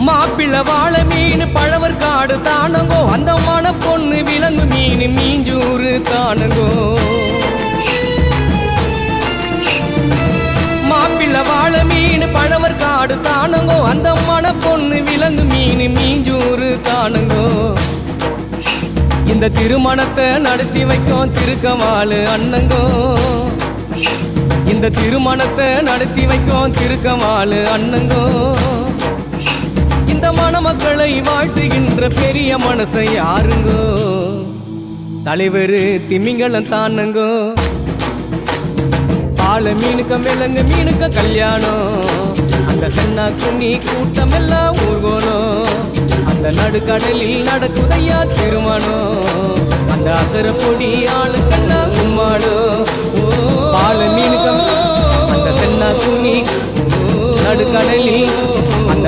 மாப்பிள்ள வாழ மீன் பழவர் காடு தானங்கோ அந்த மன பொண்ணு விலங்கு மீன் மீஞ்சூறு தானங்கோ மாப்பிள்ள வாழ மீன் பழவர் காடு தானங்கோ அந்த மன பொண்ணு விலங்கு மீன் மீஞ்சூறு தானங்கோ இந்த திருமணத்தை நடத்தி வைக்கும் திருக்கமாலு அண்ணங்கோ இந்த திருமணத்தை நடத்தி வைக்கும் திருக்கமாலு அண்ணங்கோ இந்த மணமக்களை வாழ்த்துகின்ற பெரிய மனசை யாருங்கோ தலைவர் திமிங்கலம் தானங்கோ ஆள மீனுக்க விலங்கு மீனுக்க கல்யாணம் அந்த சென்னா குன்னி கூட்டம் எல்லாம் ஊர்கோணும் அந்த நடுக்கடலில் நடக்குதையா திருமணம் அந்த அசர பொடி ஆளுக்கெல்லாம் கும்மாடும் ஆள மீனுக்க அந்த சென்னா குன்னி நடுக்கடலில் அந்த